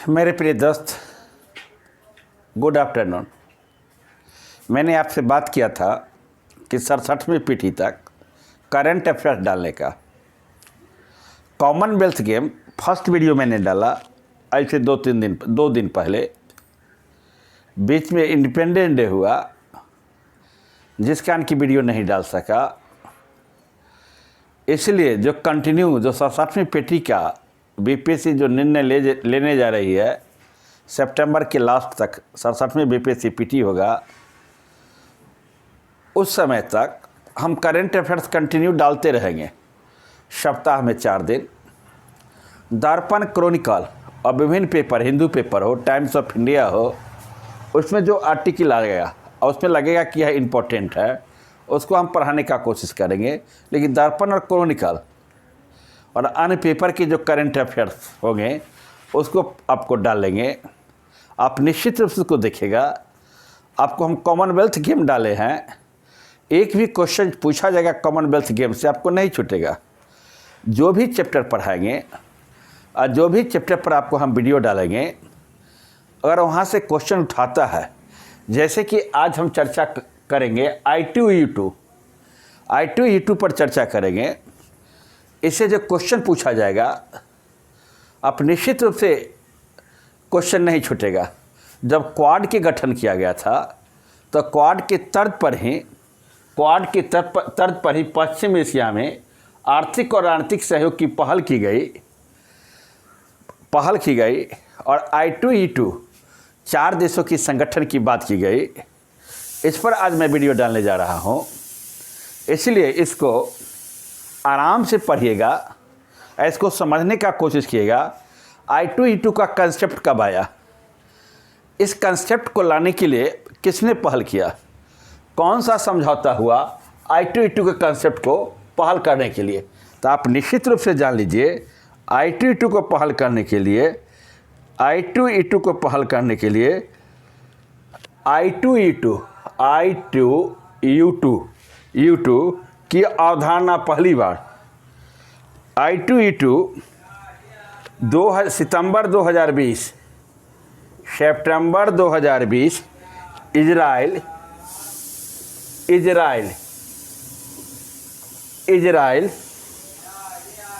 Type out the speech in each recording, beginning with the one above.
मेरे प्रिय दोस्त, गुड आफ्टरनून। मैंने आपसे बात किया था कि 67वीं पीढ़ी तक करंट अफेयर्स डालने का। कॉमनवेल्थ गेम फर्स्ट वीडियो मैंने डाला ऐसे दो दिन पहले। बीच में इंडिपेंडेंस डे हुआ, जिस कारण की वीडियो नहीं डाल सका। इसलिए जो 67वीं पीढ़ी का बीपीएससी जो निर्णय लेने जा रही है, सितंबर के लास्ट तक 67वीं बीपीएससी पीटी होगा। उस समय तक हम करंट अफेयर्स कंटिन्यू डालते रहेंगे, सप्ताह में 4 दिन। दर्पण, क्रॉनिकल और विभिन्न पेपर, हिंदू पेपर हो, टाइम्स ऑफ इंडिया हो, उसमें जो आर्टिकल लगेगा और उसमें लगेगा कि यह इम्पोर्टेंट है, उसको हम पढ़ाने का कोशिश करेंगे। लेकिन दर्पण और क्रॉनिकल और अन्य पेपर के जो करंट अफेयर्स होंगे उसको आपको डालेंगे। आप निश्चित रूप से उसको देखिएगा। आपको हम कॉमनवेल्थ गेम डाले हैं, एक भी क्वेश्चन पूछा जाएगा कॉमनवेल्थ गेम से आपको नहीं छूटेगा। जो भी चैप्टर पढ़ाएंगे और जो भी चैप्टर पर आपको हम वीडियो डालेंगे, अगर वहाँ से क्वेश्चन उठाता है, जैसे कि आज हम चर्चा करेंगे I2E2 पर चर्चा करेंगे। इससे जो क्वेश्चन पूछा जाएगा, आप निश्चित रूप से क्वेश्चन नहीं छूटेगा। जब क्वाड के गठन किया गया था तो क्वाड के तर्ज पर ही पश्चिम एशिया में आर्थिक और रणनीतिक सहयोग की पहल की गई और I2E2 4 देशों की संगठन की बात की गई। इस पर आज मैं वीडियो डालने जा रहा हूं, इसलिए इसको आराम से पढ़िएगा, इसको समझने का कोशिश कीजिएगा। I2E2 का कंसेप्ट कब आया, इस कंसेप्ट को लाने के लिए किसने पहल किया, कौन सा समझौता हुआ I2E2 के कंसेप्ट को पहल करने के लिए, तो आप निश्चित रूप से जान लीजिए। I2E2 को पहल करने के लिए I2E2 की अवधारणा पहली बार I2E2 सितंबर 2020 इजराइल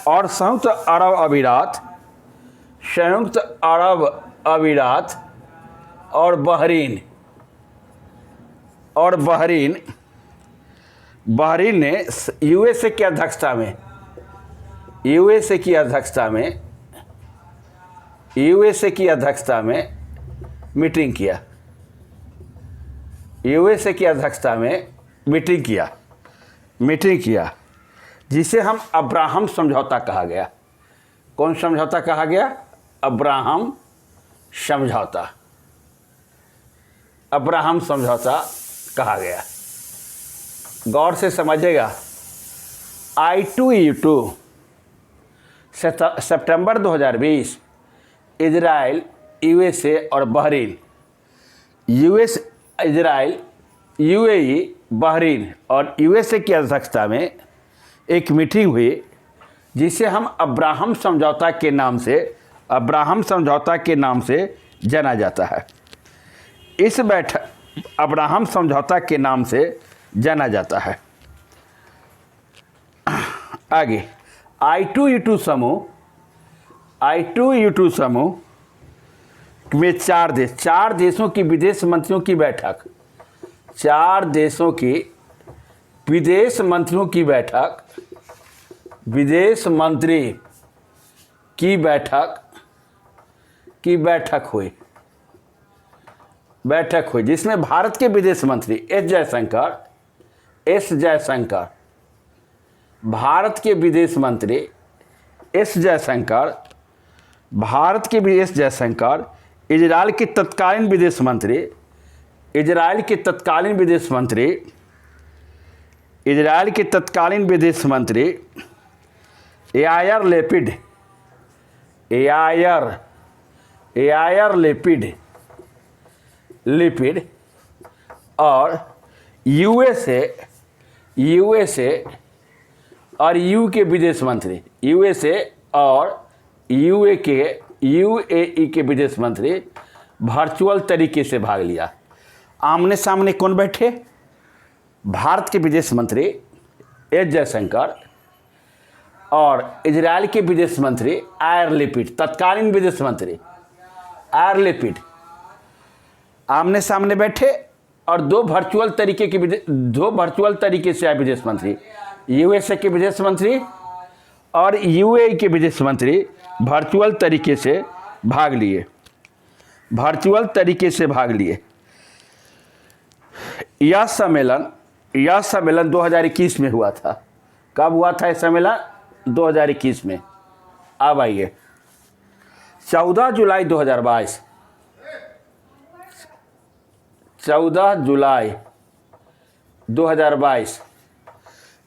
और संयुक्त अरब अमीरात और बहरीन ने यूएसए की अध्यक्षता में मीटिंग किया, जिसे हम अब्राहम समझौता कहा गया। कौन समझौता कहा गया? अब्राहम समझौता कहा गया। गौर से समझिएगा। I2E2 सितंबर 2020 इजराइल, यूएसए और बहरीन, इजराइल, यूएई, बहरीन और यूएसए की अध्यक्षता में एक मीटिंग हुई, जिसे हम अब्राहम समझौता के नाम से जाना जाता है। इस बैठक अब्राहम समझौता के नाम से जाना जाता है। आगे I2E2 समूह में 4 देशों की विदेश मंत्रियों की बैठक, 4 देशों की विदेश मंत्रियों की बैठक हुई, जिसमें भारत के विदेश मंत्री एस जयशंकर, भारत के विदेश मंत्री एस जयशंकर, इजराइल के तत्कालीन विदेश मंत्री यायर लेपिड और यूएसए और यू के विदेश मंत्री, यूएसए और यूएई के विदेश मंत्री वर्चुअल तरीके से भाग लिया। आमने सामने कौन बैठे? भारत के विदेश मंत्री एस जयशंकर और इजराइल के विदेश मंत्री याइर लैपिड, तत्कालीन विदेश मंत्री याइर लैपिड आमने सामने बैठे और दो वर्चुअल तरीके से आए विदेश मंत्री, यूएसए के विदेश मंत्री और यूएई के विदेश मंत्री वर्चुअल तरीके से भाग लिए। यह सम्मेलन 2021 में हुआ था। कब हुआ था यह सम्मेलन? 2021 में। अब आइए 14 जुलाई 2022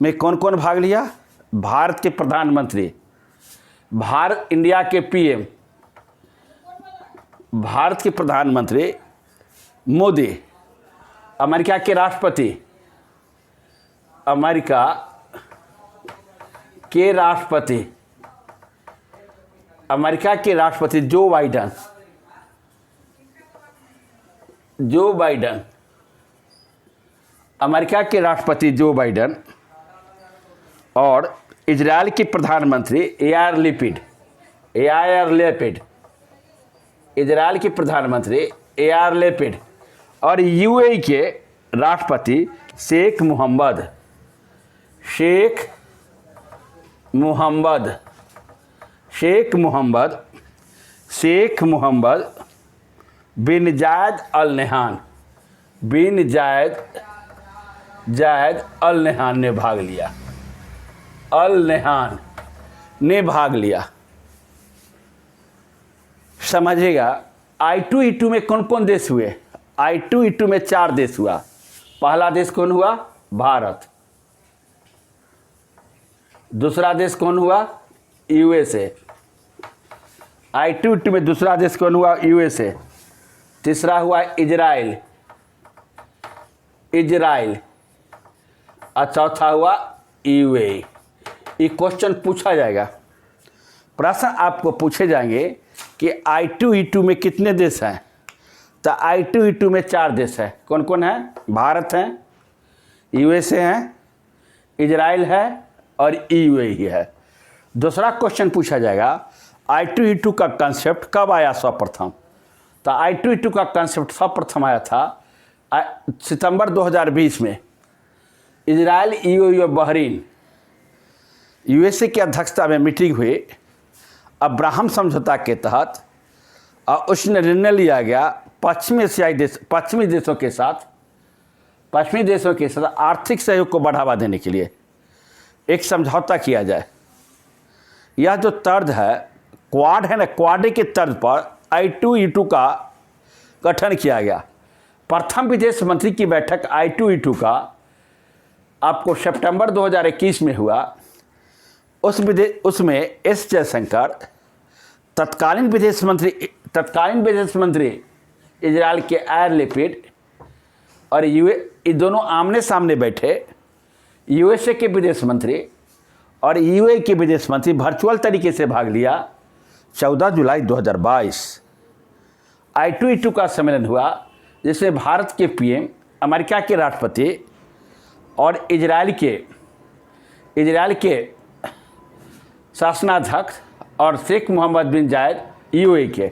में कौन कौन भाग लिया? भारत के प्रधानमंत्री, इंडिया के पीएम, भारत के प्रधानमंत्री मोदी, अमेरिका के राष्ट्रपति, अमेरिका के राष्ट्रपति जो बाइडन, अमेरिका के राष्ट्रपति जो बाइडन और इजराइल के प्रधानमंत्री याइर लैपिड, इजराइल के प्रधानमंत्री याइर लैपिड और यूएई के राष्ट्रपति शेख मोहम्मद बिन जायद अल नहान ने भाग लिया। समझिएगा, I2E2 में कौन कौन देश हुए? I2E2 में 4 देश हुआ। पहला देश कौन हुआ? भारत। दूसरा देश कौन हुआ? यूएसए। I2E2 में दूसरा देश कौन हुआ? यूएसए। तीसरा हुआ इजराइल और चौथा हुआ यूएई। ये क्वेश्चन पूछा जाएगा, प्रश्न आपको पूछे जाएंगे कि I2E2 में कितने देश हैं? तो I2E2 में 4 देश हैं। कौन कौन है? भारत है, यूएसए है, इजराइल है और यूएई है। दूसरा क्वेश्चन पूछा जाएगा, I2E2 का कंसेप्ट कब आया सर्वप्रथम? तो I2E2 का कंसेप्ट सर्वप्रथम आया था सितंबर 2020 में। इजराइल, यूएई और बहरीन, यूएसए की अध्यक्षता में मीटिंग हुई। अब्राहम समझौता के तहत उस निर्णय लिया गया पश्चिमी देशों के साथ आर्थिक सहयोग को बढ़ावा देने के लिए एक समझौता किया जाए। यह जो तर्ज है, क्वाड है ना, क्वाड के तर्ज पर I2E2 का गठन किया गया। प्रथम विदेश मंत्री की बैठक I2E2 का आपको सितंबर 2021 में हुआ। उसमें एस जयशंकर, तत्कालीन विदेश मंत्री इजराइल के याइर लैपिड और ये दोनों आमने सामने बैठे। यूएसए के विदेश मंत्री और यूएई के विदेश मंत्री वर्चुअल तरीके से भाग लिया। 14 जुलाई 2022 I2E2 का सम्मेलन हुआ, जिसमें भारत के पीएम, अमेरिका के राष्ट्रपति और इजराइल के शासनाध्यक्ष और शेख मोहम्मद बिन जायद यूएई के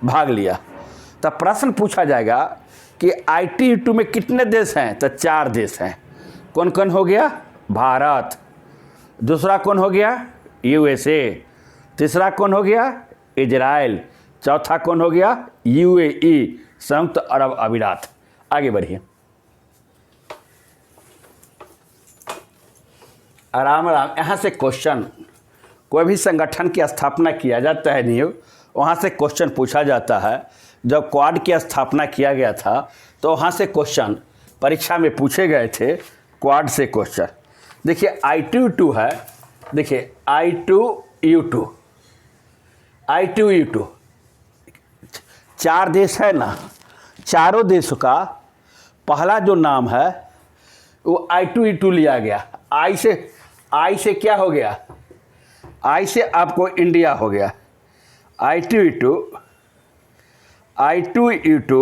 भाग लिया। तब प्रश्न पूछा जाएगा कि I2E2 में कितने देश हैं? तो 4 देश हैं। कौन कौन हो गया? भारत। दूसरा कौन हो गया? यूएसए। तीसरा कौन हो गया? इजराइल। चौथा कौन हो गया? यूएई, संयुक्त अरब अमीरात। आगे बढ़िए, आराम। यहाँ से क्वेश्चन, कोई भी संगठन की स्थापना किया जाता है नहीं, वहाँ से क्वेश्चन पूछा जाता है। जब क्वाड की स्थापना किया गया था तो वहाँ से क्वेश्चन परीक्षा में पूछे गए थे, क्वाड से क्वेश्चन। देखिए I2E2 है, देखिए I2E2 4 देश है ना। चारों देशों का पहला जो नाम है वो I2E2 लिया गया। आई से क्या हो गया? आई से आपको इंडिया हो गया। I2E2, I2E2,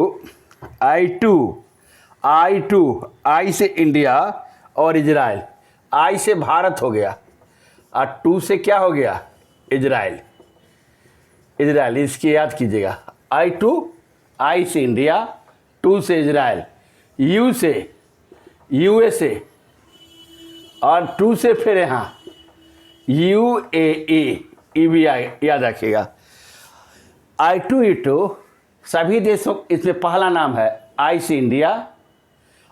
I2, I से इंडिया और इजराइल, I से भारत हो गया और 2 से क्या हो गया, इजराइल। इजराइल इसकी याद कीजिएगा, I2, I से इंडिया, 2 से इजराइल, U से USA और 2 से फिर यहाँ UAE, ई भी याद रखिएगा। I2E2 सभी देशों, इसमें पहला नाम है I से इंडिया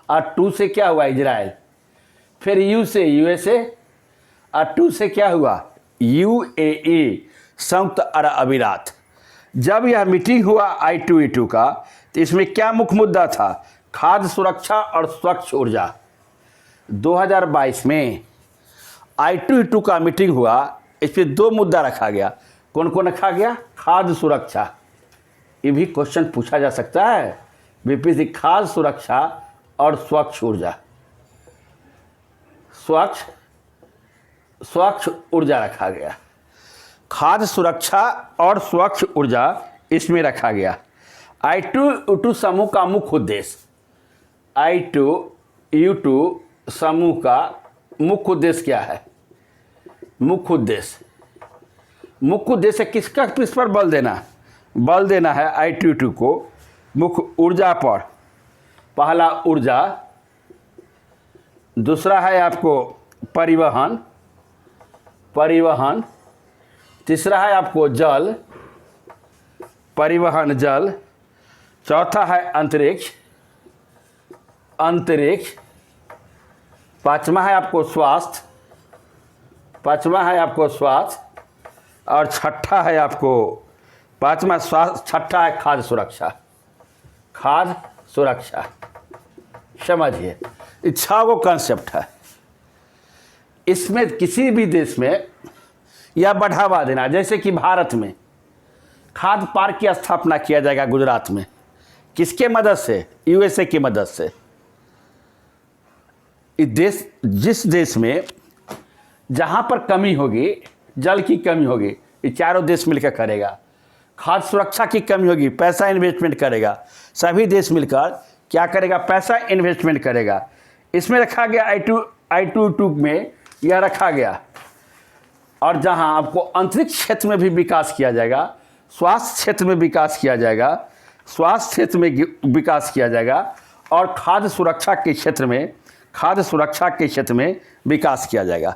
और 2 से क्या हुआ, इजराइल, फिर U से USA और 2 से क्या हुआ, UAE, संयुक्त अरब अमीरात। जब यह मीटिंग हुआ I2E2 का, तो इसमें क्या मुख्य मुद्दा था, खाद्य सुरक्षा और स्वच्छ ऊर्जा। 2022 में I2E2 का मीटिंग हुआ, इस पर 2 मुद्दा रखा गया। कौन कौन रखा गया, खाद्य सुरक्षा, ये भी क्वेश्चन पूछा जा सकता है बीपीएससी, खाद्य सुरक्षा और स्वच्छ ऊर्जा, स्वच्छ ऊर्जा रखा गया। खाद्य सुरक्षा और स्वच्छ ऊर्जा इसमें रखा गया। I2E2 समूह का मुख्य उद्देश्य, I2E2 समूह का मुख्य उद्देश्य क्या है, मुख्य उद्देश्य किसका, किस पर बल देना है I2E2 को, मुख्य ऊर्जा पर। पहला ऊर्जा, दूसरा है आपको परिवहन, तीसरा है आपको जल, परिवहन जल, चौथा है अंतरिक्ष, पांचवा है आपको स्वास्थ्य, और छठा है आपको, पांचवा स्वास्थ्य, छठा है खाद्य सुरक्षा। समझिए, इच्छा वो कॉन्सेप्ट है। इसमें किसी भी देश में या बढ़ावा देना, जैसे कि भारत में खाद्य पार्क की स्थापना किया जाएगा गुजरात में, किसके मदद से, USA की मदद से। जिस देश में जहाँ पर कमी होगी, जल की कमी होगी, ये चारों देश मिलकर करेगा। खाद्य सुरक्षा की कमी होगी, पैसा इन्वेस्टमेंट करेगा, सभी देश मिलकर क्या करेगा, पैसा इन्वेस्टमेंट करेगा। इसमें रखा गया I2E2 में यह रखा गया। और जहाँ आपको अंतरिक्ष क्षेत्र में भी विकास किया जाएगा, स्वास्थ्य क्षेत्र में विकास किया जाएगा, और खाद्य सुरक्षा के क्षेत्र में विकास किया जाएगा।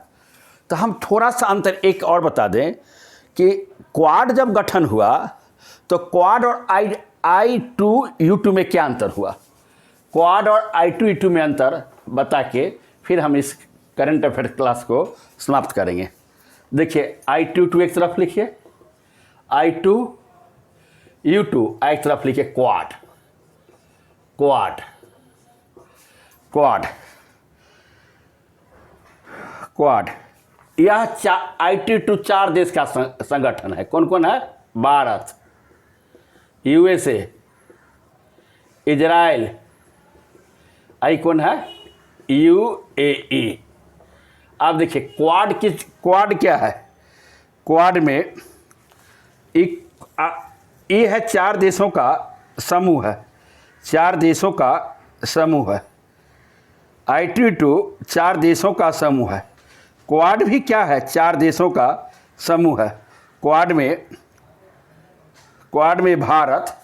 तो हम थोड़ा सा अंतर एक और बता दें कि क्वाड जब गठन हुआ, तो क्वाड और I2E2 में क्या अंतर हुआ, क्वाड और I2E2 में अंतर बता के फिर हम इस करंट अफेयर क्लास को समाप्त करेंगे। देखिए, I2E2 एक तरफ लिखिए, I2E2 एक तरफ लिखिए, क्वाड। यह I2E2 4 देश का संगठन है। कौन कौन है, भारत, USA, इजराइल, आई कौन है, UAE। अब देखिए, क्वाड क्या है, क्वाड में ये है 4 देशों का समूह है, 4 देशों का समूह है। I2E2 4 देशों का समूह है। क्वाड भी क्या है, 4 देशों का समूह है। क्वाड में भारत,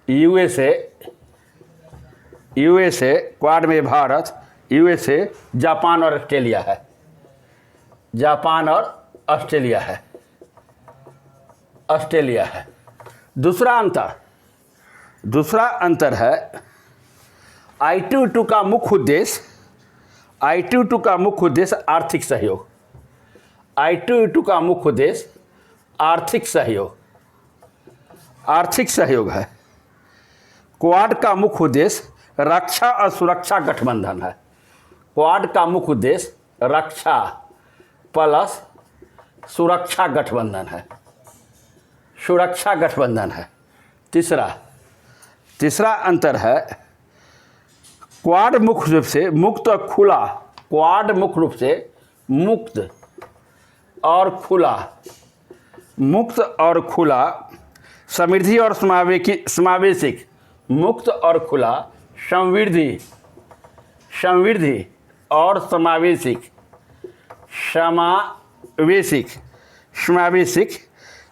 USA, क्वाड में भारत, USA, जापान और ऑस्ट्रेलिया है। दूसरा अंतर है I2E2 का मुख्य उद्देश्य आर्थिक सहयोग। I2E2 का मुख्य उद्देश्य आर्थिक सहयोग है। क्वाड का मुख्य उद्देश्य रक्षा और सुरक्षा गठबंधन है। क्वाड का मुख्य उद्देश्य रक्षा प्लस सुरक्षा गठबंधन है। तीसरा अंतर है, क्वाड मुख्य रूप से मुक्त और खुला, मुक्त और खुला, समृद्धि और समावेशिक, मुक्त और खुला, समृद्धि और समावेशिक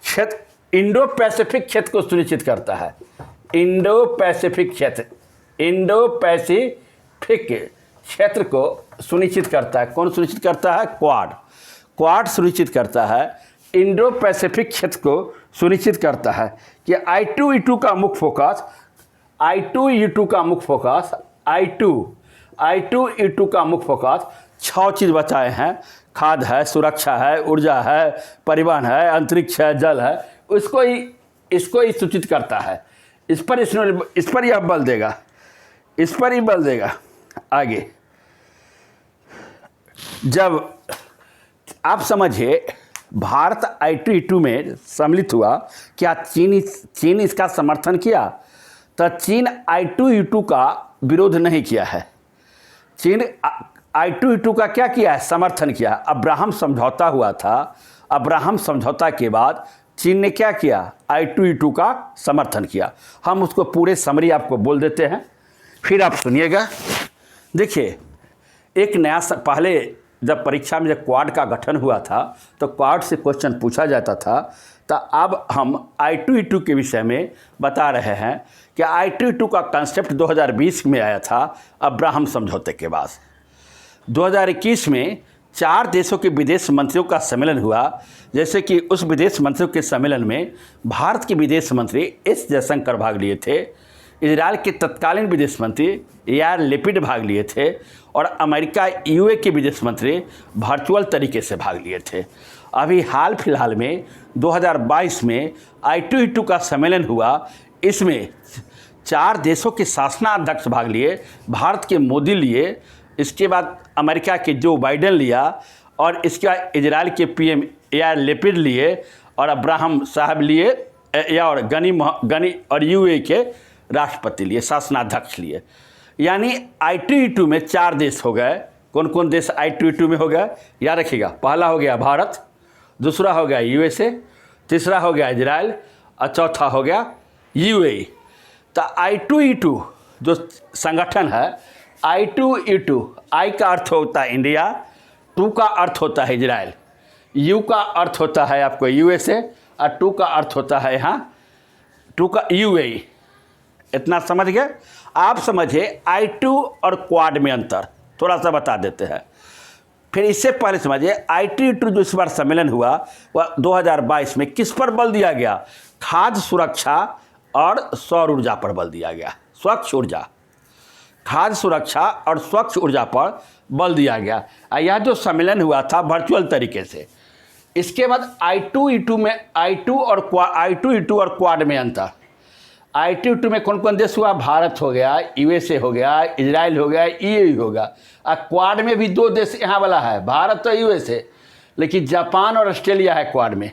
क्षेत्र, इंडो पैसिफिक क्षेत्र को सुनिश्चित करता है। इंडो पैसिफिक क्षेत्र को सुनिश्चित करता है। कौन सुनिश्चित करता है? क्वाड सुनिश्चित करता है। इंडो पैसिफिक क्षेत्र को सुनिश्चित करता है कि I2E2 का मुख्य फोकस 6 चीज़ बताए हैं। खाद्य है, सुरक्षा है, ऊर्जा है, परिवहन है, अंतरिक्ष है, जल है। इसको ही सूचित करता है। इस पर यह बल देगा। आगे जब आप समझिए भारत I2E2 में सम्मिलित हुआ, क्या चीन इसका समर्थन किया? तो चीन I2E2 का विरोध नहीं किया है। चीन I2E2 का क्या किया है? समर्थन किया। अब्राहम समझौता हुआ था। अब्राहम समझौता के बाद चीन ने क्या किया? I2E2 का समर्थन किया। हम उसको पूरे समरी आपको बोल देते हैं, फिर आप सुनिएगा। देखिए, एक नया पहले जब परीक्षा में जब क्वाड का गठन हुआ था तो क्वाड से क्वेश्चन पूछा जाता था। तो अब हम I2E2 के विषय में बता रहे हैं कि I2E2 का कंसेप्ट 2020 में आया था अब्राहम समझौते के बाद। 2021 में 4 देशों के विदेश मंत्रियों का सम्मेलन हुआ। जैसे कि उस विदेश मंत्रियों के सम्मेलन में भारत के विदेश मंत्री एस जयशंकर भाग लिए थे, इजराइल के तत्कालीन विदेश मंत्री यार लेपिड भाग लिए थे और अमेरिका यूए के विदेश मंत्री वर्चुअल तरीके से भाग लिए थे। अभी हाल फिलहाल में 2022 में I2E2 का सम्मेलन हुआ। इसमें 4 देशों के शासनाध्यक्ष भाग लिए। भारत के मोदी लिए, इसके बाद अमेरिका के जो बाइडेन लिया और इसके बाद इजराइल के PM यार लेपिड लिए और अब्राहम साहब लिए और गनी और यूए के राष्ट्रपति लिए, शासनाध्यक्ष लिए। यानी I2E2 में 4 देश हो गए। कौन कौन देश I2E2 में हो गए? याद रखिएगा, पहला हो गया भारत, दूसरा हो गया USA, तीसरा हो गया इजराइल और चौथा हो गया UAE। तो I2E2 जो संगठन है, I2E2, I का अर्थ होता है इंडिया, 2 का अर्थ होता है इजराइल, U का अर्थ होता है आपको USA और 2 का अर्थ होता है यहाँ 2 का UAE। इतना समझ गए? आप समझिए I2 और क्वाड में अंतर थोड़ा सा बता देते हैं। फिर इससे पहले समझिए I2E2 जो इस बार सम्मेलन हुआ वह 2022 में किस पर बल दिया गया? खाद्य सुरक्षा और सौर ऊर्जा पर बल दिया गया। स्वच्छ ऊर्जा, खाद्य सुरक्षा और स्वच्छ ऊर्जा पर बल दिया गया। यह जो सम्मेलन हुआ था वर्चुअल तरीके से। इसके बाद I2E2 में I2 और क्वाड में अंतर। I2E2 में कौन कौन देश हुआ? भारत हो गया, USA हो गया, इजराइल हो गया, EU हो गया। और क्वाड में भी 2 देश यहाँ वाला है, भारत तो USA, लेकिन जापान और ऑस्ट्रेलिया है क्वाड में।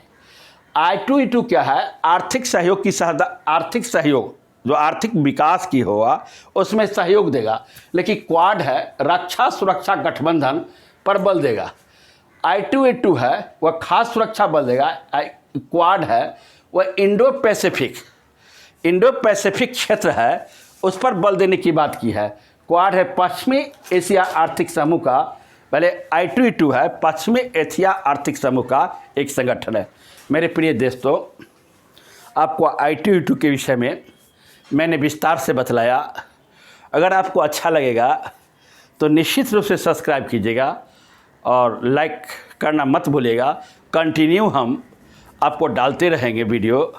I2E2 क्या है? आर्थिक सहयोग जो आर्थिक विकास की होगा उसमें सहयोग देगा। लेकिन क्वाड है रक्षा सुरक्षा गठबंधन पर बल देगा। I2E2 है वह खाद्य सुरक्षा बल देगा। क्वाड है वह इंडो पैसिफिक क्षेत्र है, उस पर बल देने की बात की है। क्वाड है पश्चिमी एशिया आर्थिक समूह का, पहले I2E2 है पश्चिमी एशिया आर्थिक समूह का एक संगठन है। मेरे प्रिय दोस्तों, आपको I2E2 के विषय में मैंने विस्तार से बतलाया। अगर आपको अच्छा लगेगा तो निश्चित रूप से सब्सक्राइब कीजिएगा और लाइक करना मत भूलिएगा। कंटिन्यू हम आपको डालते रहेंगे वीडियो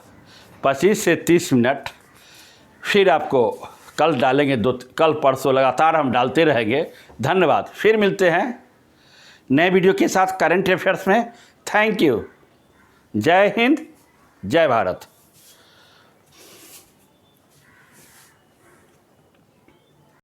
25 से 30 मिनट, फिर आपको कल डालेंगे, कल परसों लगातार हम डालते रहेंगे। धन्यवाद। फिर मिलते हैं नए वीडियो के साथ करंट अफेयर्स में। Thank you. जय हिंद, जय भारत।